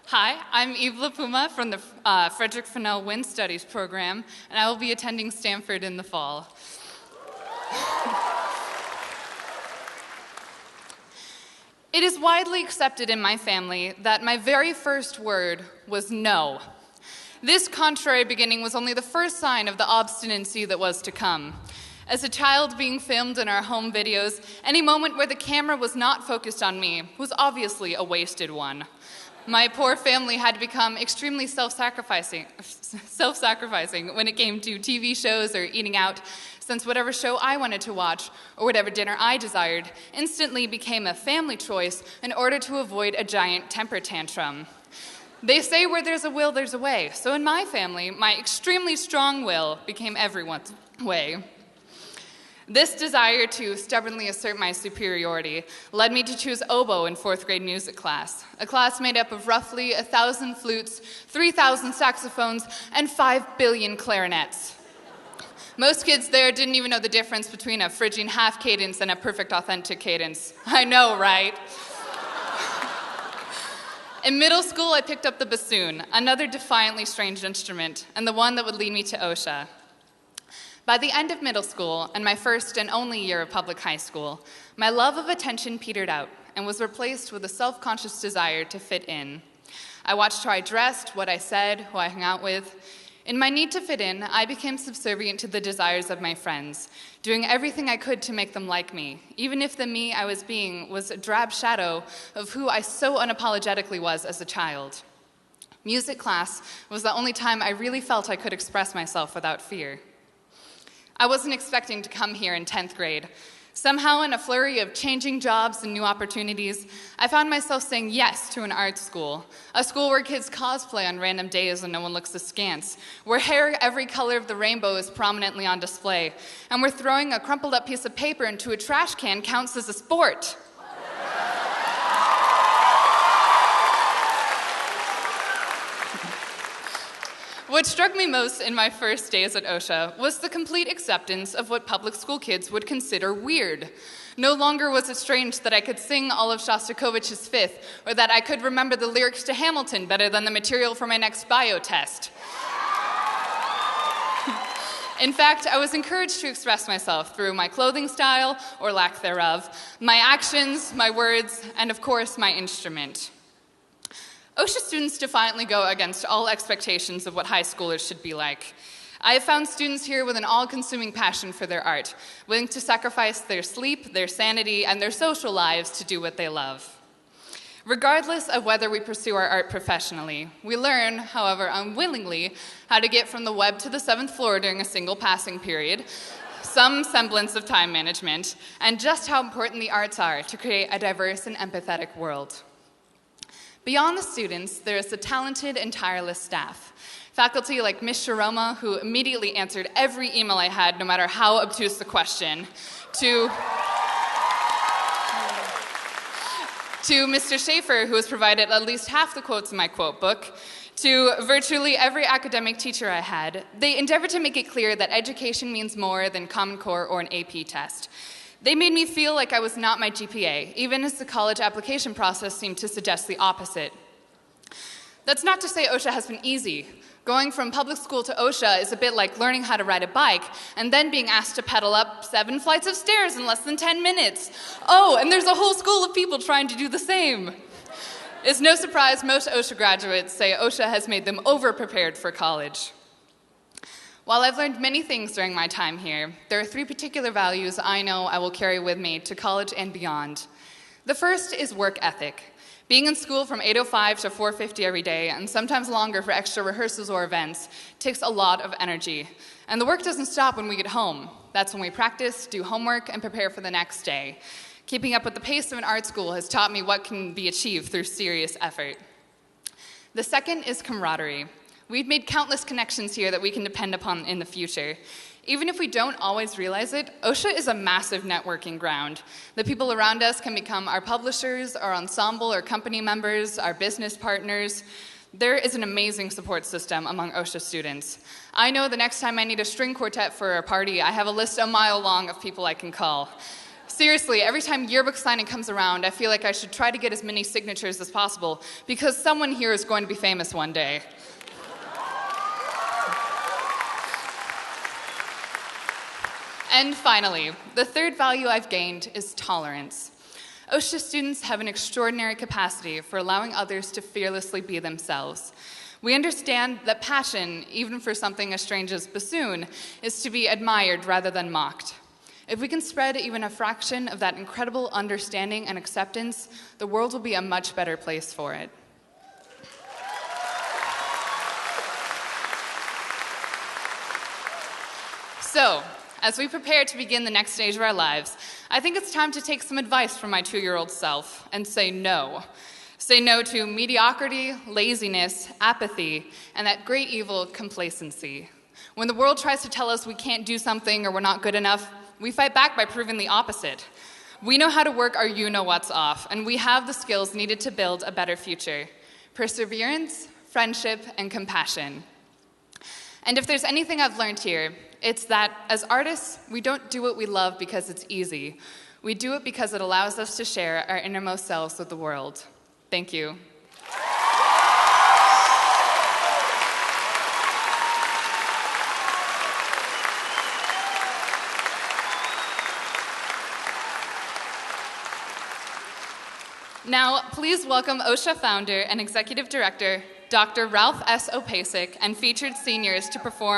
Hi, I'm Puma from the Frederick Fennell Wind Studies program, and I will be attending Stanford in the fall. It is widely accepted in my family that my very first word was no. This contrary beginning was only the first sign of the obstinacy that was to come. As a child being filmed in our home videos, any moment where the camera was not focused on me was obviously a wasted one. My poor family had to become extremely self-sacrificing when it came to TV shows or eating out, since whatever show I wanted to watch or whatever dinner I desired instantly became a family choice in order to avoid a giant temper tantrum. They say where there's a will, there's a way. So in my family, my extremely strong will became everyone's way. This desire to stubbornly assert my superiority led me to choose oboe in 4th grade music class, a class made up of roughly 1,000 flutes, 3,000 saxophones, and 5 billion clarinets. Most kids there didn't even know the difference between a Phrygian half cadence and a perfect authentic cadence. I know, right? In middle school, I picked up the bassoon, another defiantly strange instrument, and the one that would lead me to OSHA. By the end of middle school, and my first and only year of public high school, my love of attention petered out and was replaced with a self-conscious desire to fit in. I watched how I dressed, what I said, who I hung out with. In my need to fit in, I became subservient to the desires of my friends, doing everything I could to make them like me, even if the me I was being was a drab shadow of who I so unapologetically was as a child. Music class was the only time I really felt I could express myself without fear. I wasn't expecting to come here in 10th grade. Somehow, in a flurry of changing jobs and new opportunities, I found myself saying yes to an art school, a school where kids cosplay on random days and no one looks askance, where hair every color of the rainbow is prominently on display, and where throwing a crumpled up piece of paper into a trash can counts as a sport. What struck me most in my first days at OSHA was the complete acceptance of what public school kids would consider weird. No longer was it strange that I could sing all of Shostakovich's Fifth, or that I could remember the lyrics to Hamilton better than the material for my next bio test. In fact, I was encouraged to express myself through my clothing style, or lack thereof, my actions, my words, and of course, my instrument. OSHA students defiantly go against all expectations of what high schoolers should be like. I have found students here with an all-consuming passion for their art, willing to sacrifice their sleep, their sanity, and their social lives to do what they love. Regardless of whether we pursue our art professionally, we learn, however unwillingly, how to get from the web to the 7th floor during a single passing period, some semblance of time management, and just how important the arts are to create a diverse and empathetic world. Beyond the students, there is the talented and tireless staff. Faculty like Ms. Sharoma, who immediately answered every email I had, no matter how obtuse the question, to Mr. Schaefer, who has provided at least half the quotes in my quote book, to virtually every academic teacher I had. They endeavored to make it clear that education means more than Common Core or an AP test. They made me feel like I was not my GPA, even as the college application process seemed to suggest the opposite. That's not to say OSHA has been easy. Going from public school to OSHA is a bit like learning how to ride a bike and then being asked to pedal up 7 flights of stairs in less than 10 minutes. Oh, and there's a whole school of people trying to do the same. It's no surprise most OSHA graduates say OSHA has made them over-prepared for college. While I've learned many things during my time here, there are 3 particular values I know I will carry with me to college and beyond. The first is work ethic. Being in school from 8:05 to 4:50 every day, and sometimes longer for extra rehearsals or events, takes a lot of energy. And the work doesn't stop when we get home. That's when we practice, do homework, and prepare for the next day. Keeping up with the pace of an art school has taught me what can be achieved through serious effort. The second is camaraderie. We've made countless connections here that we can depend upon in the future. Even if we don't always realize it, OSHA is a massive networking ground. The people around us can become our publishers, our ensemble or company members, our business partners. There is an amazing support system among OSHA students. I know the next time I need a string quartet for a party, I have a list a mile long of people I can call. Seriously, every time yearbook signing comes around, I feel like I should try to get as many signatures as possible because someone here is going to be famous one day. And finally, the third value I've gained is tolerance. OSHA students have an extraordinary capacity for allowing others to fearlessly be themselves. We understand that passion, even for something as strange as bassoon, is to be admired rather than mocked. If we can spread even a fraction of that incredible understanding and acceptance, the world will be a much better place for it. So, as we prepare to begin the next stage of our lives, I think it's time to take some advice from my 2-year-old self and say no. Say no to mediocrity, laziness, apathy, and that great evil, complacency. When the world tries to tell us we can't do something or we're not good enough, we fight back by proving the opposite. We know how to work our you-know-what's off, and we have the skills needed to build a better future. Perseverance, friendship, and compassion. And if there's anything I've learned here, it's that as artists, we don't do what we love because it's easy. We do it because it allows us to share our innermost selves with the world. Thank you. Now, please welcome OSHA founder and executive director, Dr. Ralph S. Opasek, and featured seniors to perform